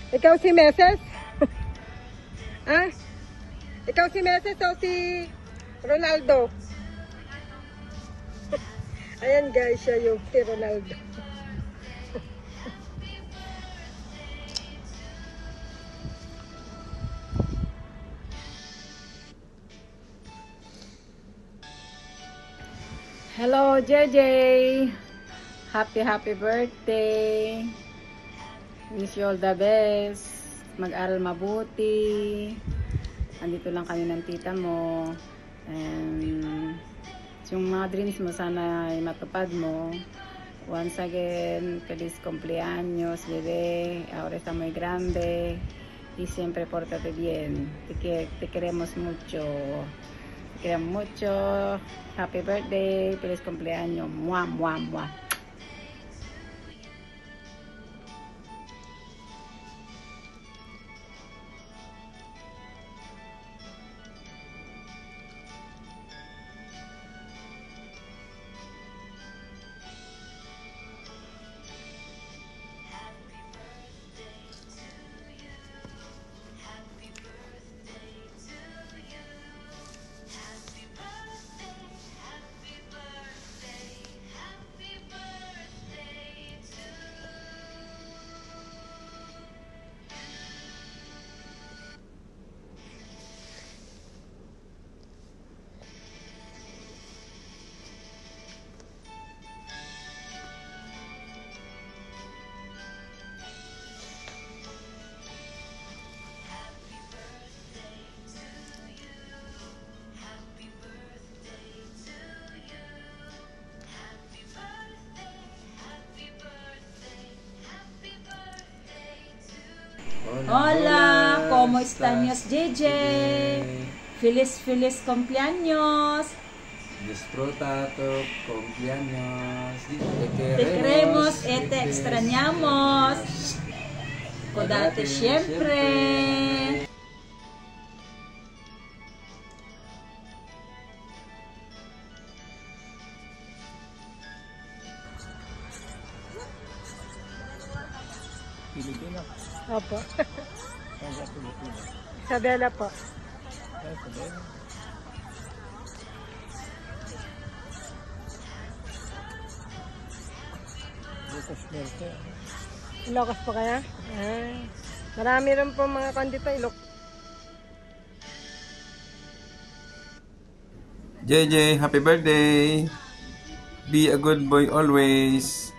Ikaw si Meses? Ah? Ikaw si Meses o si Ronaldo? Ayan guys, siya yung si Ronaldo. Hello, JJ. Happy birthday. Wish you all the best. Mag-aral mabuti. Andito lang kami ng tita mo. And yung mga dreams mo sana ay matupad mo. Once again, feliz cumpleaños, bebé. Ahora está muy grande. Y siempre pórtate bien. Te queremos mucho. Te queremos mucho. Happy birthday. Feliz cumpleaños. Mua, mua, mua. Hola, ¿cómo están, JJ? Feliz cumpleaños. Disfruta tu cumpleaños. Te queremos y te extrañamos. Cuídate siempre. Pilipino. Opo. Sa Pilipino. Isabela po. Isabela. Lucas Norte. Ilocos po kaya? Ah. Marami rin po mga kandito Ilocos. JJ, happy birthday! Be a good boy always!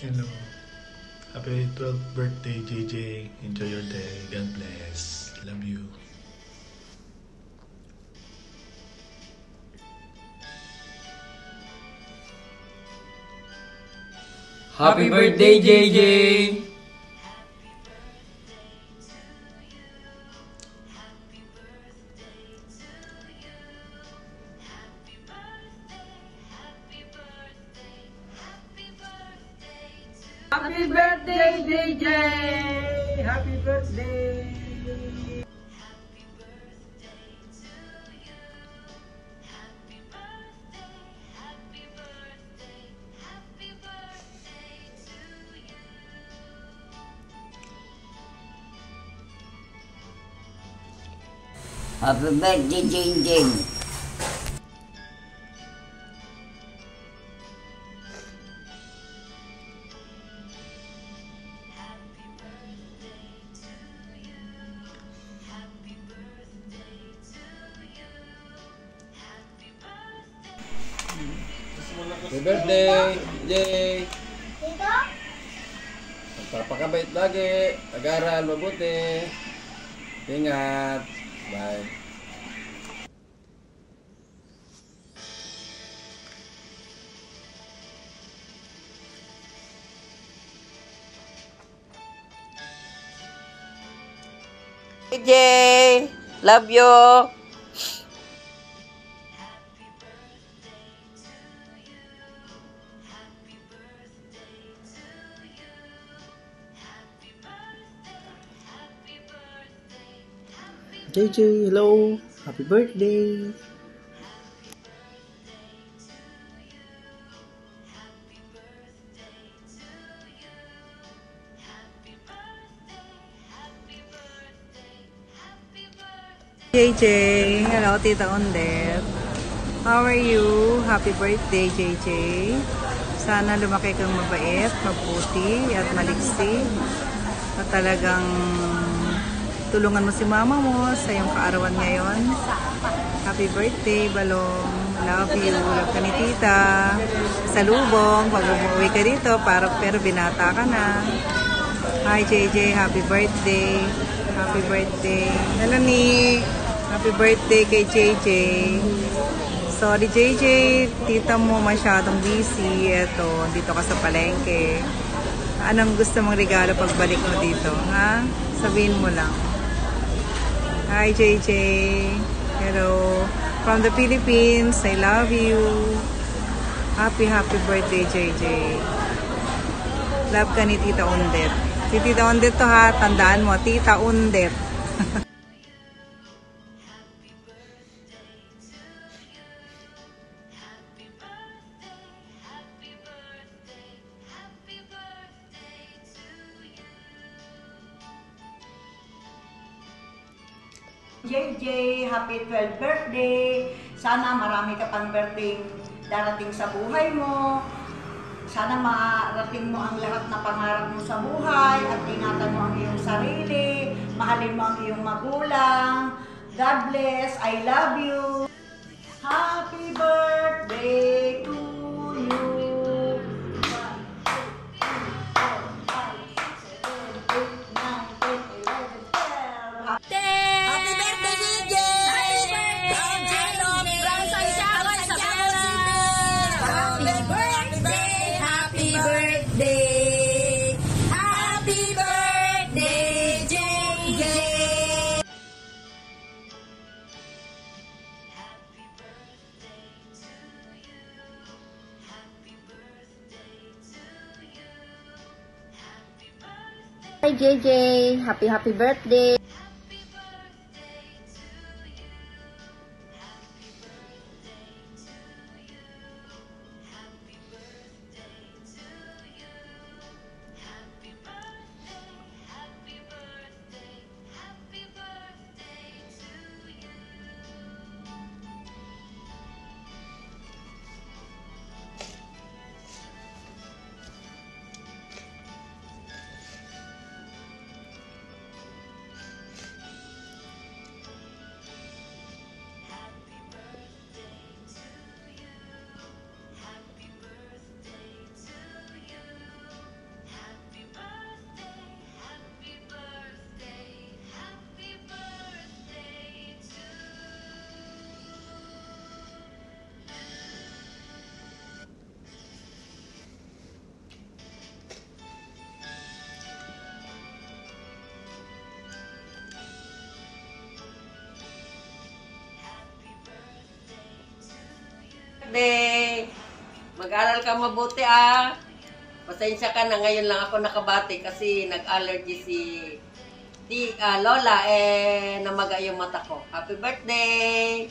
Hello. Happy 12th birthday, JJ. Enjoy your day. God bless. Love you. Happy birthday, JJ! Happy birthday, JJ! Happy birthday! Happy birthday, Jing Jing. Happy birthday, Jay! Magpapakabait lagi.Ag-aral mabuti. Ingat. Bye. JJ, love you. JJ, hello. Happy birthday. JJ, hello Tita Ondet. How are you? Happy birthday, JJ. Sana lumaki kang mabait, mabuti, at maliksi. At talagang tulungan mo si mama mo sa iyong kaarawan ngayon. Happy birthday, Balong. Love you. Love ka ni Tita. Salubong, pag umuwi ka dito, pero binata ka na. Hi, JJ. Happy birthday. Happy birthday. Melanie. Happy birthday kay JJ. Sorry, JJ. Tita mo masyadong busy. Eto, dito ka sa palengke. Anong gusto mong regalo pagbalik mo dito, ha? Sabihin mo lang. Hi, JJ. Hello. From the Philippines, I love you. Happy birthday, JJ. Love ka ni Tita Undet. Si Tita Undet to ha, tandaan mo, Tita Undet. JJ, happy 12th birthday. Sana marami ka pang birthday darating sa buhay mo. Sana marating mo ang lahat na pangarap mo sa buhay at ingatan mo ang iyong sarili. Mahalin mo ang iyong magulang. God bless. I love you. Happy birthday to you. 1, 2, 3, 4, 5, 6, 7, 8, 9, 10, 11, 12. Happy birthday, JJ. Happy birthday. Happy birthday, JJ. Hi JJ, happy birthday. birthday! Mag-aral ka mabuti ah! Pasensya ka na, ngayon lang ako nakabati kasi nag-allergy si Lola, namaga yung mata ko. Happy birthday!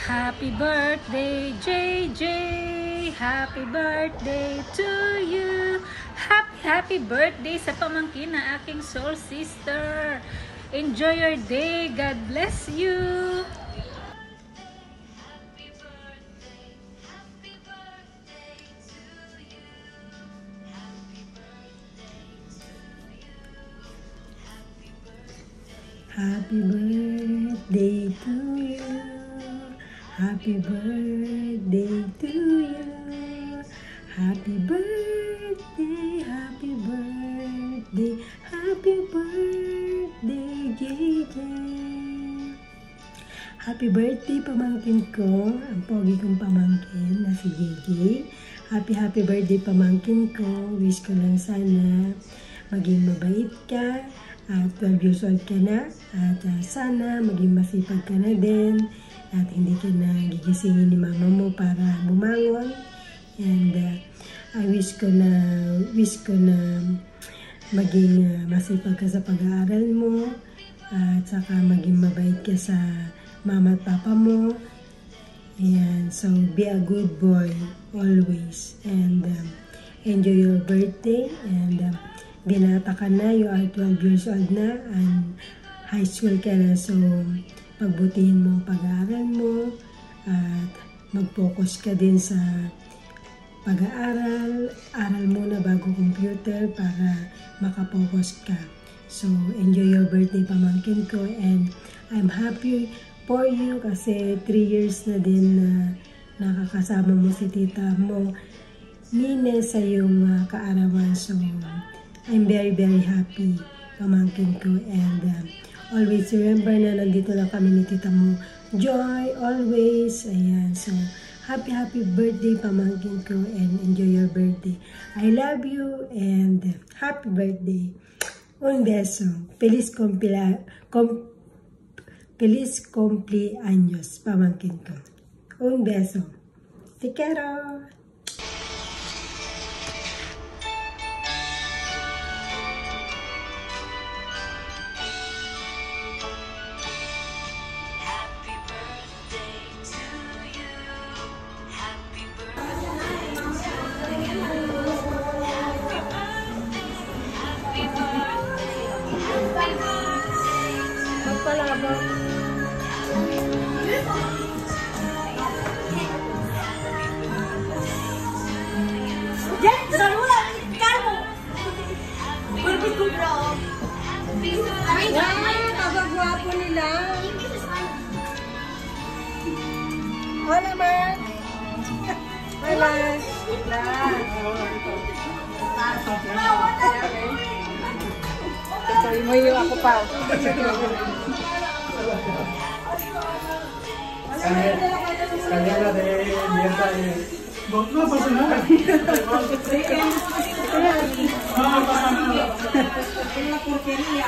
Happy birthday, JJ! Happy birthday to you! Happy birthday sa pamangkin na aking soul sister! Enjoy your day! God bless you! Happy birthday to you! Happy birthday to you. Happy birthday, happy birthday, happy birthday, JJ. Happy birthday, pamangkin ko. Ang pogi kong pamangkin na si JJ. Happy birthday, pamangkin ko. Wish ko lang sana maging mabait ka. At 12 years old ka na. At sana maging masipag ka na din. At hindi ka na gigisingin ni mama mo para bumangon. And I wish ko na maging masipag ka sa pag-aaral mo. At saka maging mabait ka sa mama at papa mo. And so be a good boy always. And enjoy your birthday. And binata ka na, you are 12 years old na. And high school ka na. So pagbutihin mo ang pag-aaral mo at mag-focus ka din sa pag-aaral. Aral muna bago computer para makapokus ka. So, enjoy your birthday, pamangkin ko, and I'm happy for you kasi 3 years na din na nakakasama mo si tita mo, Nine, sa iyong kaarawan. So, I'm very happy, pamangkin ko, and always remember na nandito lang kami ni tita mo, Joy, always. Ayan, so happy birthday, pamangkin ko, and enjoy your birthday. I love you and happy birthday. Un beso. Feliz cumpleaños, pamangkin ko. Un beso. Te quiero. Kapag-gwapo nila. Hola, Mark. Hola. Sorry mo yung ako pa. Kanya de mierda y no pasa nada. La porquería.